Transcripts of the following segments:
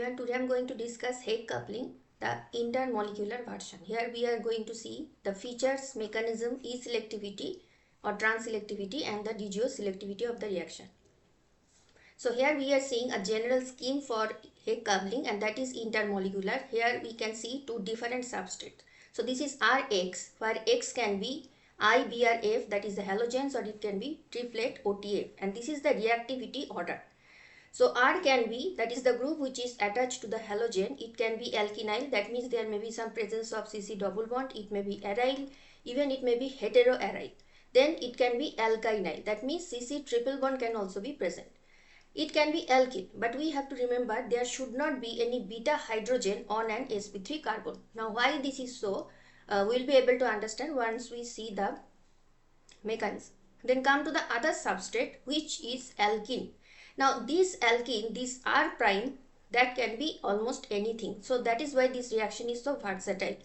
And today I am going to discuss Higgs coupling, the intermolecular version. Here we are going to see the features, mechanism, E-selectivity or trans-selectivity and the digio-selectivity of the reaction. So here we are seeing a general scheme for Higgs coupling, and that is intermolecular. Here we can see two different substrates. So this is Rx, where X can be IBRF, that is the halogens, or it can be triplet OTF, and this is the reactivity order. So R can be, that is the group which is attached to the halogen. It can be alkynyl, that means there may be some presence of CC double bond. It may be aryl, even it may be heteroaryl. Then it can be alkynyl, that means CC triple bond can also be present. It can be alkene, but we have to remember there should not be any beta hydrogen on an sp3 carbon. Now why this is so, we'll be able to understand once we see the mechanism. Then come to the other substrate, which is alkene. Now this alkene, this R prime, that can be almost anything. So that is why this reaction is so versatile.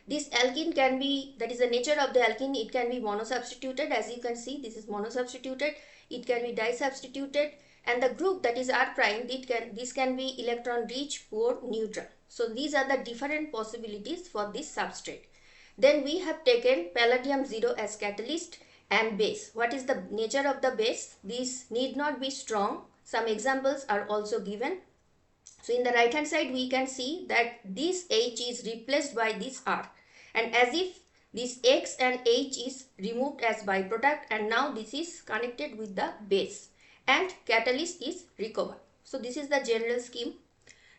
This alkene can be, that is the nature of the alkene, it can be monosubstituted. As you can see, this is monosubstituted. It can be disubstituted. And the group, that is R prime, this can be electron rich, poor, neutral. So these are the different possibilities for this substrate. Then we have taken palladium 0 as catalyst and base. What is the nature of the base? This need not be strong. Some examples are also given. So in the right hand side we can see that this H is replaced by this R, and as if this X and H is removed as byproduct, and now this is connected with the base and catalyst is recovered. So this is the general scheme.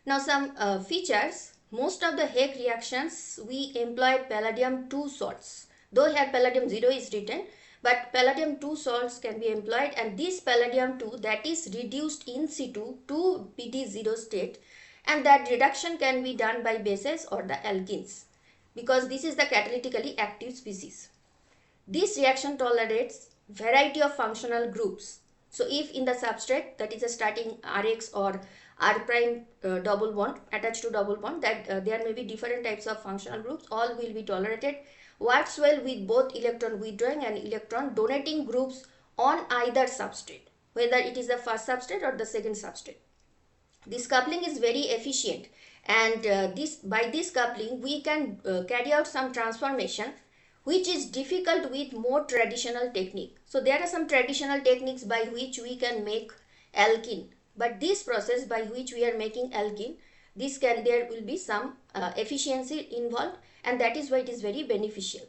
Now some features. Most of the Higgs reactions we employ palladium 2 salts. Though here palladium 0 is written, but palladium 2 salts can be employed, and this palladium 2, that is reduced in situ to PD0 state, and that reduction can be done by bases or the alkenes, because this is the catalytically active species. This reaction tolerates variety of functional groups. So if in the substrate, that is a starting Rx or R prime double bond attached to double bond, that there may be different types of functional groups, all will be tolerated. Works well with both electron withdrawing and electron donating groups on either substrate, whether it is the first substrate or the second substrate. This coupling is very efficient, and by this coupling we can carry out some transformation which is difficult with more traditional technique. So there are some traditional techniques by which we can make alkene, but this process by which we are making alkene, there will be some efficiency involved, and that is why it is very beneficial.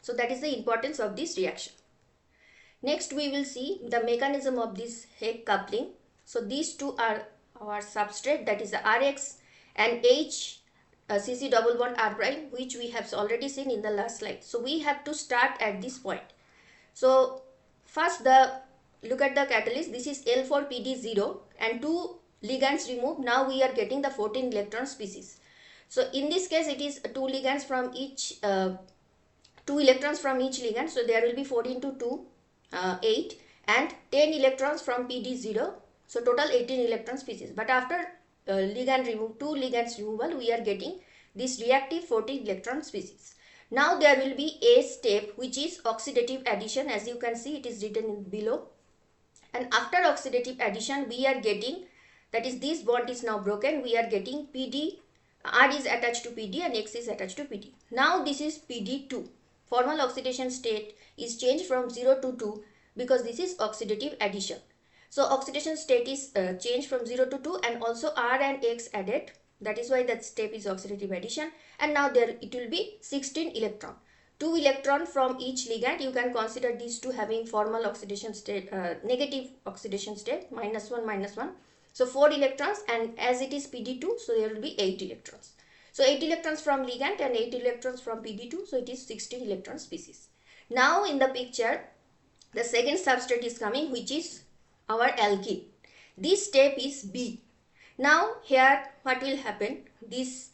So that is the importance of this reaction. Next we will see the mechanism of this Higgs coupling. So these two are our substrate, that is the Rx and H CC double bond R prime, which we have already seen in the last slide. So we have to start at this point. So first look at the catalyst. This is L4PD0 and 2 ligands removed. Now we are getting the 14 electron species. So in this case it is 2 ligands from each 2 electrons from each ligand. So there will be 14 to 2 8 and 10 electrons from PD0. So total 18 electron species. But after ligand remove, 2 ligands removal, we are getting this reactive 14 electron species. Now there will be a step which is oxidative addition. As you can see, it is written below. And after oxidative addition we are getting, that is this bond is now broken, we are getting PD, R is attached to PD and X is attached to PD. Now this is PD2. Formal oxidation state is changed from 0 to 2 because this is oxidative addition. So oxidation state is changed from 0 to 2, and also R and X added. That is why that step is oxidative addition. And now there it will be 16 electron. 2 electron from each ligand. You can consider these two having formal oxidation state, negative oxidation state, -1, -1. So 4 electrons, and as it is PD2, so there will be 8 electrons. So 8 electrons from ligand and 8 electrons from PD2, so it is 16 electron species. Now in the picture, the second substrate is coming, which is our alkene. This step is B. Now here what will happen? This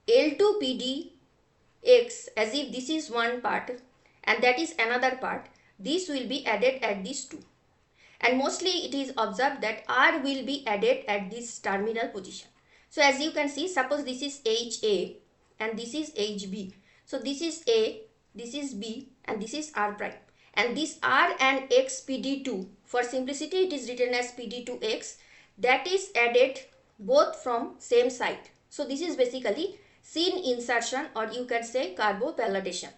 L2PDX, as if this is one part and that is another part, this will be added at these two. And mostly it is observed that R will be added at this terminal position. So as you can see, suppose this is HA and this is HB. So this is A, this is B, and this is R prime. And this R and X PD2, for simplicity it is written as PD2X, that is added both from same site. So this is basically syn insertion, or you can say carbopalladation,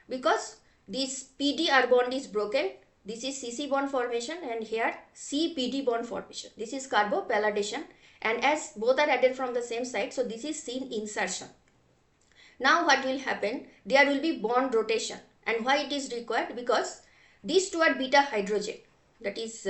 because this PD-R bond is broken. This is CC bond formation, and here CPD bond formation. This is carbopalladation, and as both are added from the same site, so this is syn insertion. Now what will happen? There will be bond rotation. And why it is required? Because these two are beta hydrogen. That is,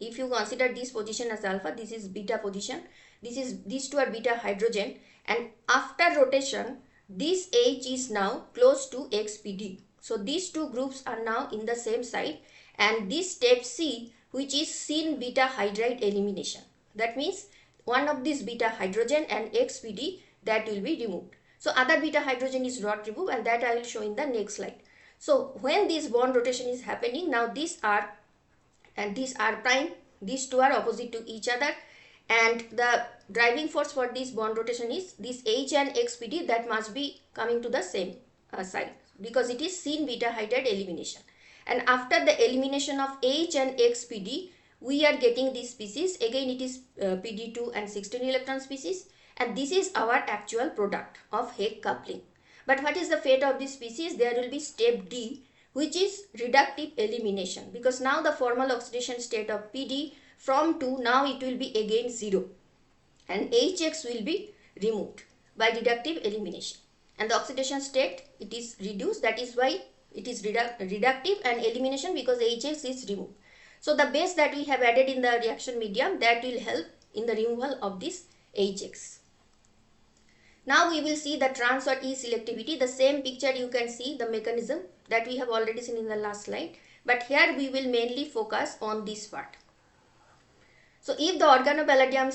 if you consider this position as alpha, this is beta position. These two are beta hydrogen, and after rotation, this H is now close to XPD. So these two groups are now in the same site, and this step C, which is syn beta hydride elimination. That means one of these beta hydrogen and XPD, that will be removed. So other beta hydrogen is not removed, and that I will show in the next slide. So when this bond rotation is happening, now this R and this R prime, these two are opposite to each other, and the driving force for this bond rotation is this H and XPD, that must be coming to the same side, because it is syn beta hydride elimination. And after the elimination of H and XPD, we are getting this species. Again it is PD2 and 16 electron species, and this is our actual product of Higgs coupling. But what is the fate of this species? There will be step D, which is reductive elimination, because now the formal oxidation state of PD from 2, now it will be again 0, and HX will be removed by reductive elimination, and the oxidation state, it is reduced. That is why it is reductive and elimination, because HX is removed. So the base that we have added in the reaction medium, that will help in the removal of this HX. Now we will see the trans or E selectivity. The same picture you can see the mechanism that we have already seen in the last slide, but here we will mainly focus on this part. So if the organopalladium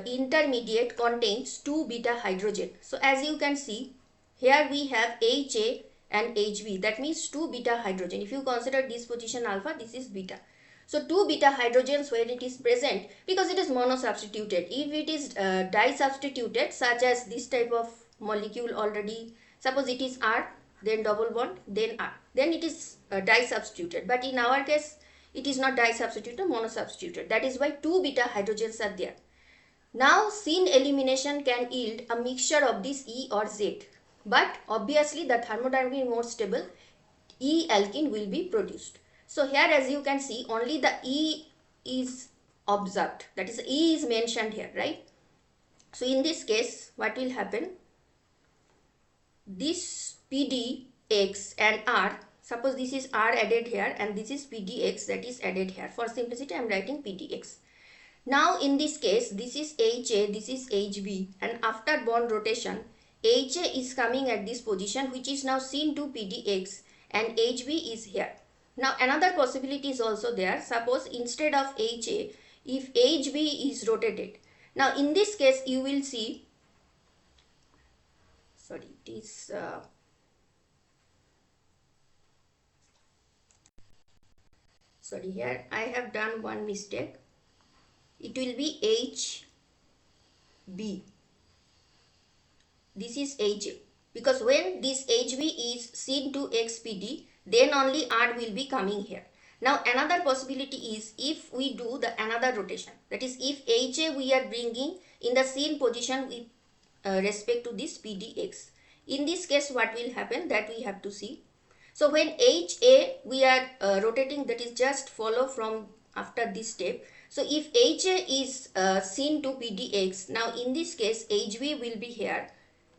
intermediate contains 2 beta hydrogen, so as you can see here we have HA and HB, that means 2 beta hydrogen. If you consider this position alpha, this is beta. So 2 beta hydrogens when it is present, because it is monosubstituted. If it is disubstituted, such as this type of molecule already, suppose it is R, then double bond, then R, then it is disubstituted. But in our case, it is not disubstituted, monosubstituted. That is why 2 beta hydrogens are there. Now syn elimination can yield a mixture of this E or Z, but obviously the thermodynamically more stable E alkene will be produced. So here as you can see, only the E is observed, that is E is mentioned here, right? So in this case, what will happen? This PDX and R, suppose this is R added here and this is PDX that is added here. For simplicity I am writing PDX. Now in this case, this is HA, this is HB, and after bond rotation, HA is coming at this position, which is now syn to PDX, and HB is here. Now another possibility is also there. Suppose instead of HA, if HB is rotated. Now in this case you will see, sorry, it is sorry, here I have done one mistake. It will be HB. This is HA, because when this HB is syn to XPD, then only R will be coming here. Now another possibility is if we do the another rotation, that is if HA we are bringing in the syn position with respect to this PDX. In this case what will happen, that we have to see. So when HA we are rotating, that is just follow from after this step. So if HA is syn to PDX, now in this case HB will be here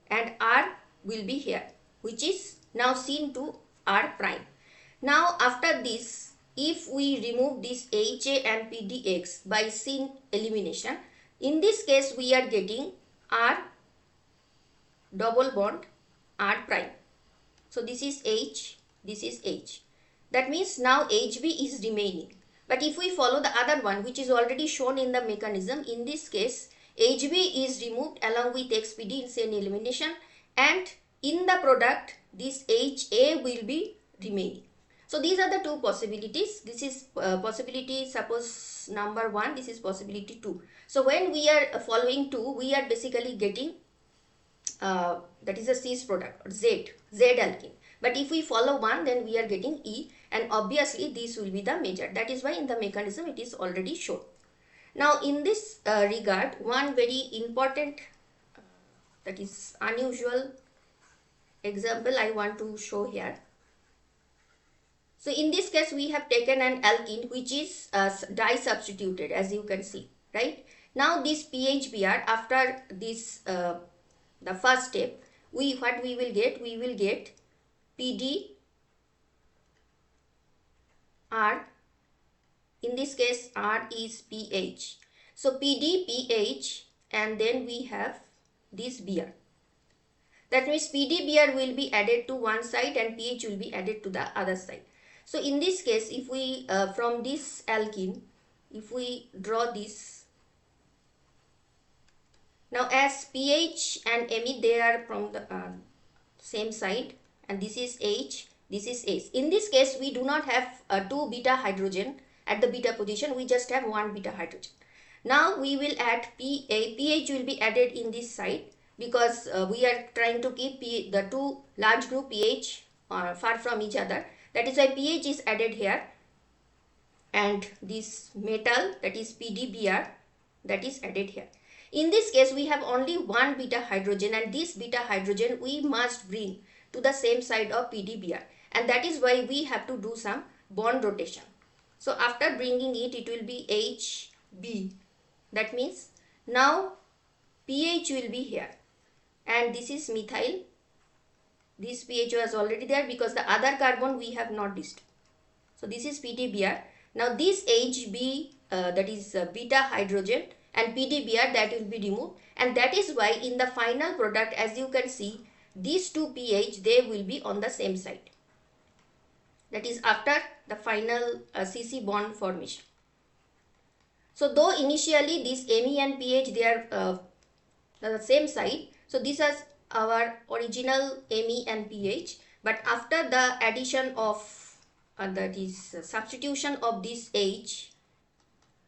and R will be here, which is now syn to R prime. Now after this, if we remove this HA and PDX by syn elimination, in this case we are getting R double bond R prime. So this is H, this is H. That means now HB is remaining. But if we follow the other one, which is already shown in the mechanism, in this case HB is removed along with XPD in syn elimination, and in the product this HA will be remaining. So these are the two possibilities. This is possibility suppose number 1, this is possibility 2. So when we are following 2, we are basically getting that is a cis product or Z alkene. But if we follow 1, then we are getting E, and obviously this will be the major. That is why in the mechanism it is already shown. Now in this regard, one very important that is unusual example I want to show here. So in this case we have taken an alkene which is di-substituted, as you can see, right? Now this PHBr, after this the first step, what we will get? We will get PDR. In this case R is pH. So PD, pH, and then we have this Br. That means PDBr will be added to one side and pH will be added to the other side. So in this case, if we from this alkene, if we draw this, now as pH and Me, they are from the same side, and this is H, this is H. In this case, we do not have two beta hydrogen at the beta position, we just have one beta hydrogen. Now we will add pH will be added in this side, because we are trying to keep the two large group pH far from each other. That is why pH is added here, and this metal, that is PDBr, that is added here. In this case we have only one beta hydrogen, and this beta hydrogen we must bring to the same side of PDBr, and that is why we have to do some bond rotation. So after bringing it, it will be HB. That means now pH will be here, and this is methyl. This pH was already there because the other carbon we have not disturbed. So this is PDBr. Now this HB, that is beta hydrogen, and PDBr, that will be removed, and that is why in the final product, as you can see, these two pH, they will be on the same side. That is after the final CC bond formation. So though initially this Me and pH, they are the same side, so this is our original Me and pH, but after the addition of that is substitution of this H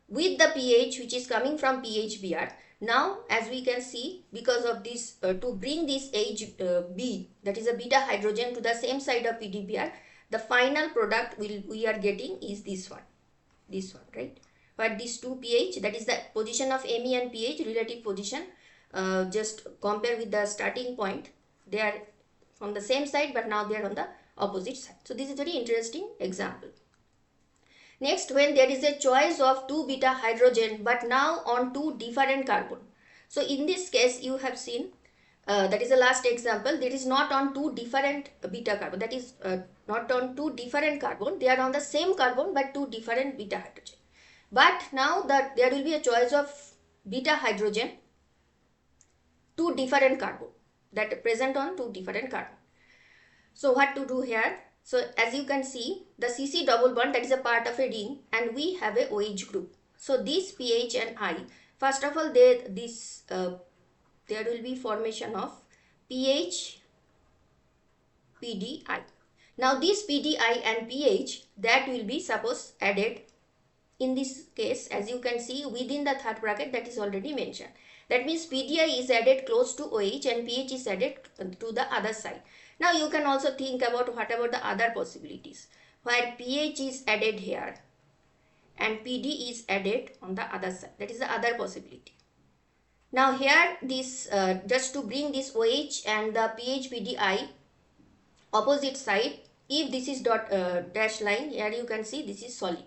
with the pH which is coming from PHBr, now as we can see, because of this to bring this HB, that is a beta hydrogen, to the same side of PDBr, the final product we are getting is this one, right? Where these two pH, that is the position of Me and pH, relative position, just compare with the starting point, they are from the same side, but now they are on the opposite side. So this is very interesting example. Next, when there is a choice of two beta hydrogen, but now on two different carbon. So in this case you have seen, that is the last example, there is not on two different beta carbon, that is not on two different carbon, they are on the same carbon but two different beta hydrogen. But now that there will be a choice of beta hydrogen, two different carbon, that present on two different carbon. So what to do here? So as you can see, the CC double bond, that is a part of a ring, and we have a OH group. So this pH and I, first of all, there will be formation of pH PDI. Now this PDI and pH, that will be suppose added in this case, as you can see within the third bracket, that is already mentioned. That means PDI is added close to OH and pH is added to the other side. Now you can also think about what about the other possibilities, where pH is added here and PD is added on the other side. That is the other possibility. Now here this just to bring this OH and the pH PDI opposite side, if this is dash line, here you can see this is solid,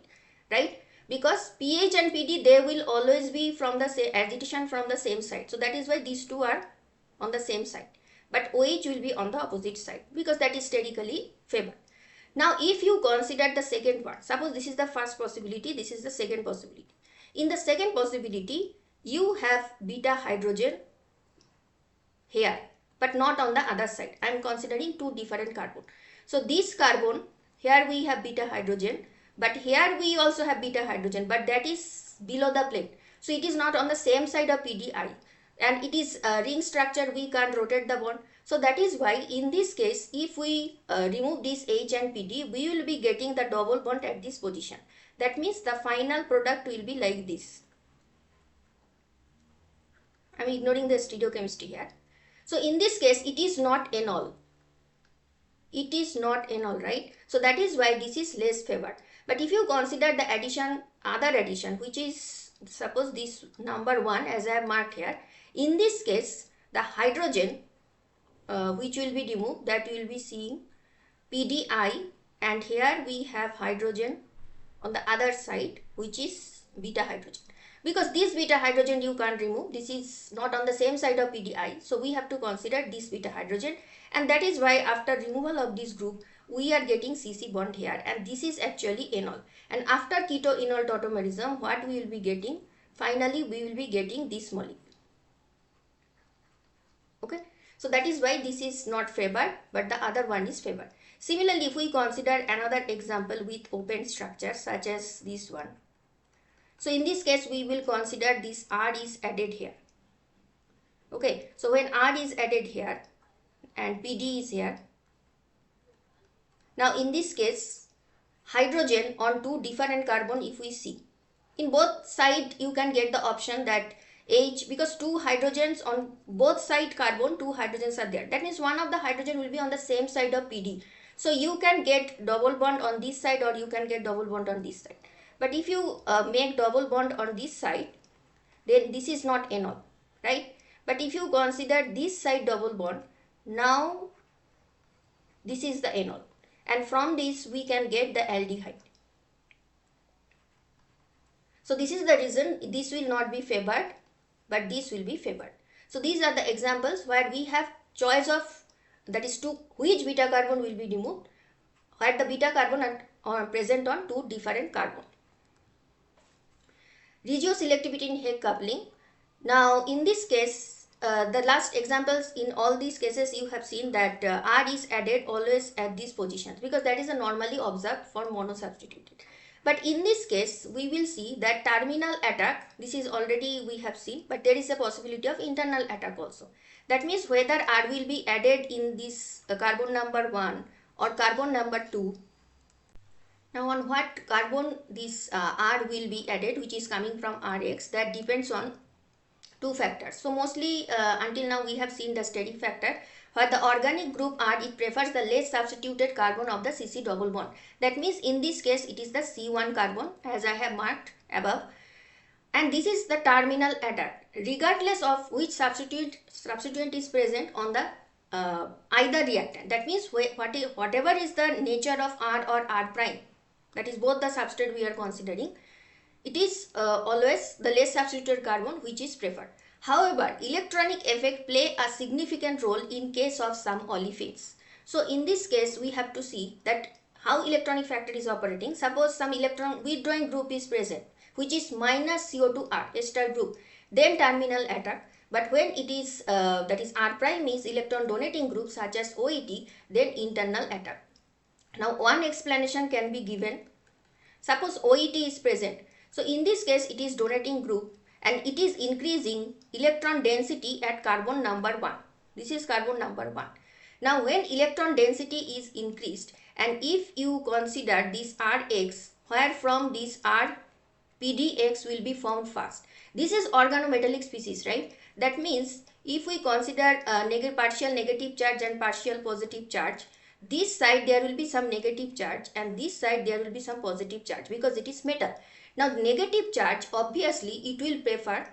right? Because pH and PD, they will always be from the same addition from the same side. So that is why these two are on the same side. But OH will be on the opposite side because that is sterically favored. Now if you consider the second one, suppose this is the first possibility, this is the second possibility. In the second possibility, you have beta hydrogen here, but not on the other side. I am considering two different carbon. So this carbon, here we have beta hydrogen, but here we also have beta hydrogen, but that is below the plate. So it is not on the same side of PDI, and it is a ring structure, we can't rotate the bond. So that is why in this case, if we remove this H and PD, we will be getting the double bond at this position. That means the final product will be like this. I am ignoring the stereochemistry here. So in this case, it is not enol. It is not enol, right? So that is why this is less favored. But if you consider the addition, other addition, which is suppose this number 1 as I have marked here, in this case the hydrogen which will be removed, that we will be seeing PDI, and here we have hydrogen on the other side which is beta hydrogen. Because this beta hydrogen you can't remove, this is not on the same side of PDI, so we have to consider this beta hydrogen, and that is why after removal of this group we are getting CC bond here, and this is actually enol. And after keto-enol tautomerism, what we will be getting? Finally we will be getting this molecule. Okay, so that is why this is not favored but the other one is favored. Similarly, if we consider another example with open structure such as this one, so in this case we will consider this R is added here. Okay, so when R is added here and PD is here, now in this case hydrogen on two different carbon, if we see in both side you can get the option that H, because two hydrogens on both side carbon, two hydrogens are there, that means one of the hydrogen will be on the same side of PD. So you can get double bond on this side or you can get double bond on this side. But if you make double bond on this side, then this is not enol, right? But if you consider this side double bond, now this is the enol, and from this we can get the aldehyde. So this is the reason this will not be favored but this will be favored. So these are the examples where we have choice of, that is to which beta carbon will be removed, where the beta carbon are present on two different carbon. Regioselectivity in Higgs coupling. Now in this case, the last examples, in all these cases you have seen that R is added always at these positions because that is a normally observed for monosubstituted. But in this case we will see that terminal attack, this is already we have seen, but there is a possibility of internal attack also. That means whether R will be added in this carbon number 1 or carbon number 2. Now on what carbon this R will be added, which is coming from Rx, that depends on two factors. So mostly until now we have seen the steric factor, where the organic group R, it prefers the less substituted carbon of the CC double bond. That means in this case it is the C1 carbon as I have marked above, and this is the terminal attack regardless of which substituent is present on the either reactant. That means whatever is the nature of R or R prime, that is both the substrate we are considering, it is always the less substituted carbon which is preferred. However, electronic effect play a significant role in case of some olefins. So in this case we have to see that how electronic factor is operating. Suppose some electron withdrawing group is present which is minus CO2R, ester group, then terminal attack. But when it is that is R prime is electron donating group such as OET, then internal attack. Now one explanation can be given. Suppose OET is present. So in this case it is donating group and it is increasing electron density at carbon number 1. This is carbon number 1. Now when electron density is increased, and if you consider this Rx, where from this R PDX will be found first. This is organometallic species, right? That means if we consider partial negative charge and partial positive charge, this side there will be some negative charge and this side there will be some positive charge because it is metal. Now negative charge, obviously it will prefer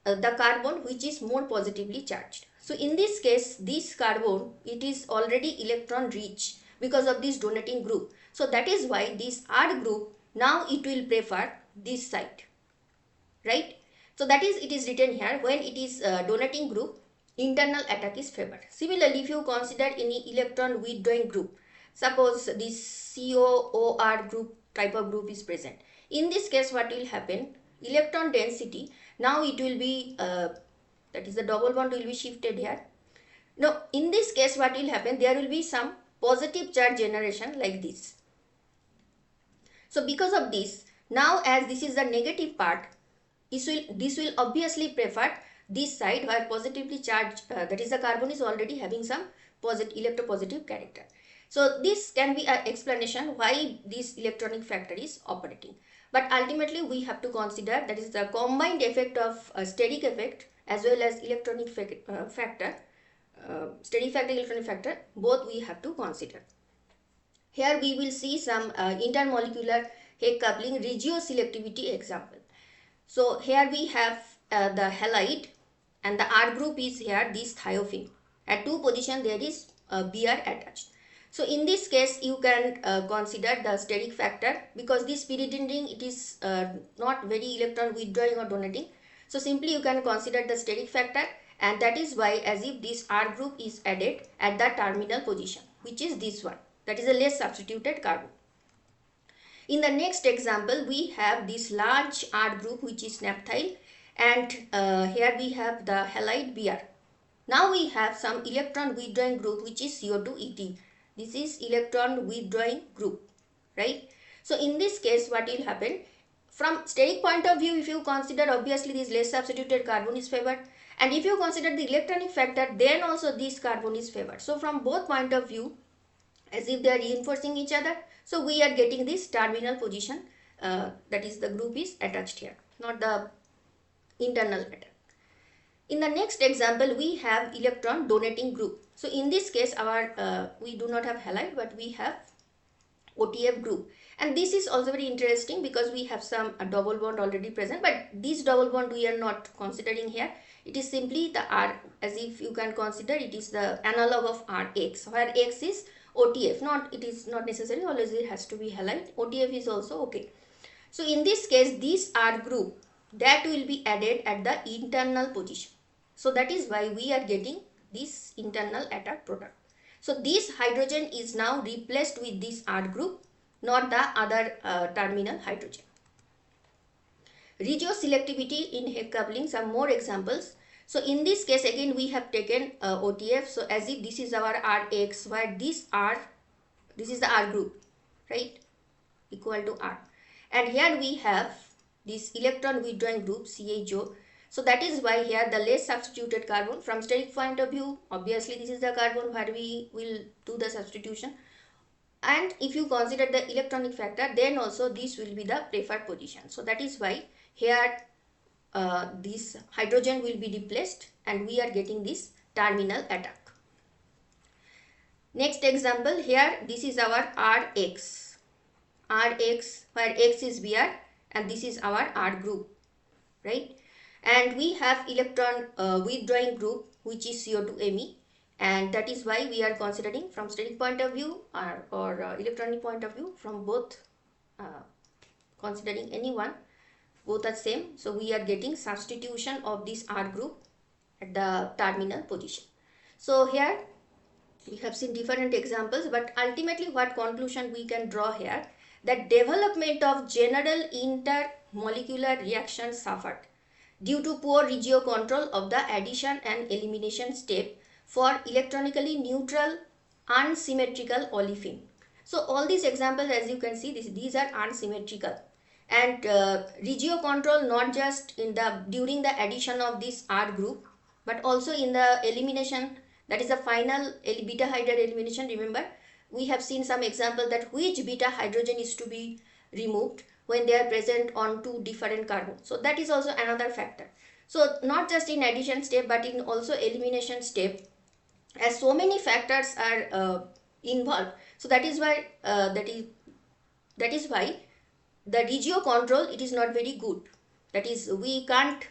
the carbon which is more positively charged. So in this case this carbon, it is already electron rich because of this donating group. So that is why this R group, now it will prefer this side, right? So that is, it is written here, when it is donating group, internal attack is favored. Similarly, if you consider any electron withdrawing group, suppose this COOR group type of group is present. In this case what will happen, electron density, now it will be that is the double bond will be shifted here. Now in this case what will happen, there will be some positive charge generation like this. So because of this, now as this is the negative part, this will obviously prefer this side where positively charged, that is the carbon is already having some electropositive character. So this can be an explanation why this electronic factor is operating. But ultimately we have to consider, that is the combined effect of steric effect as well as electronic factor, steric factor, electronic factor, both we have to consider. Here we will see some intermolecular Higgs coupling regioselectivity example. So here we have the halide, and the R group is here this thiophene. At 2 position there is Br attached. So in this case you can consider the steric factor, because this pyridine ring, it is not very electron withdrawing or donating. So simply you can consider the steric factor, and that is why as if this R group is added at the terminal position, which is this one, that is a less substituted carbon. In the next example, we have this large R group which is naphthyl, and here we have the halide Br. Now we have some electron withdrawing group which is CO2 ET. This is electron withdrawing group, right? So in this case what will happen, from steric point of view, if you consider, obviously this less substituted carbon is favored, and if you consider the electronic factor, then also this carbon is favored. So from both point of view, as if they are reinforcing each other, so we are getting this terminal position, that is the group is attached here, not the internal attack. In the next example, we have electron donating group. So in this case, our we do not have halide, but we have OTF group, and this is also very interesting because we have some double bond already present, but this double bond we are not considering here. It is simply the R, as if you can consider it is the analog of Rx, where X is OTF. Not, it is not necessary always it has to be halide. OTF is also okay. So in this case, this R group, that will be added at the internal position. So that is why we are getting this internal attack product. So this hydrogen is now replaced with this R group, not the other terminal hydrogen. Regioselectivity in Higgs coupling, some more examples. So in this case again we have taken OTF, so as if this is our Rx, where this is the R group, right, equal to R, and here we have this electron withdrawing group CHO. So that is why here the less substituted carbon, from steric point of view, obviously this is the carbon where we will do the substitution, and if you consider the electronic factor, then also this will be the preferred position. So that is why here this hydrogen will be replaced and we are getting this terminal attack. Next example, here this is our Rx, where X is Br and this is our R group, right? And we have electron withdrawing group which is CO2Me, and that is why we are considering from steric point of view or electronic point of view, from both considering any one, both are same. So we are getting substitution of this R group at the terminal position. So here we have seen different examples, but ultimately what conclusion we can draw here, that development of general intermolecular reactions suffered due to poor regio control of the addition and elimination step for electronically neutral unsymmetrical olefin. So all these examples, as you can see, these are unsymmetrical, and regio control not just in the during the addition of this R group, but also in the elimination, that is the final beta hydride elimination. Remember, we have seen some example that which beta hydrogen is to be removed when they are present on two different carbons. So that is also another factor. So not just in addition step, but in also elimination step, as so many factors are involved. So that is why that is why the regio control, it is not very good. That is, we can't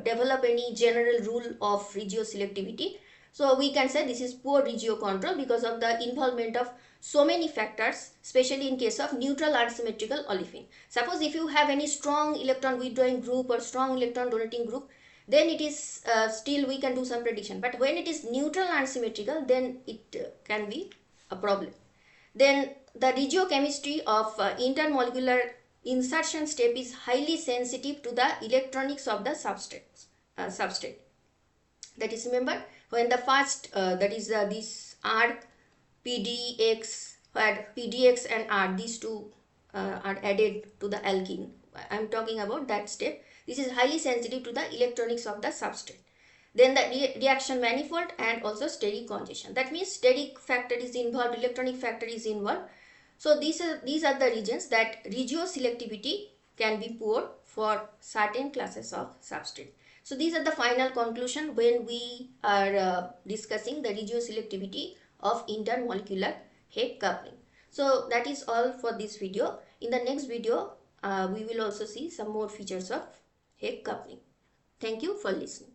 develop any general rule of regio selectivity. So we can say this is poor regio control because of the involvement of so many factors, especially in case of neutral unsymmetrical olefin. Suppose if you have any strong electron withdrawing group or strong electron donating group, then it is still we can do some prediction. But when it is neutral unsymmetrical, then it can be a problem. Then the regiochemistry of intermolecular insertion step is highly sensitive to the electronics of the substrate. That is, remember, when the first that is this R PDX, where PDX and R, these two are added to the alkene, I am talking about that step. This is highly sensitive to the electronics of the substrate. Then the reaction manifold and also steric congestion. That means steric factor is involved, electronic factor is involved. So these are the regions that regioselectivity can be poor for certain classes of substrate. So these are the final conclusion when we are discussing the regioselectivity of intermolecular Higgs coupling. So that is all for this video. In the next video, we will also see some more features of Hake coupling. Thank you for listening.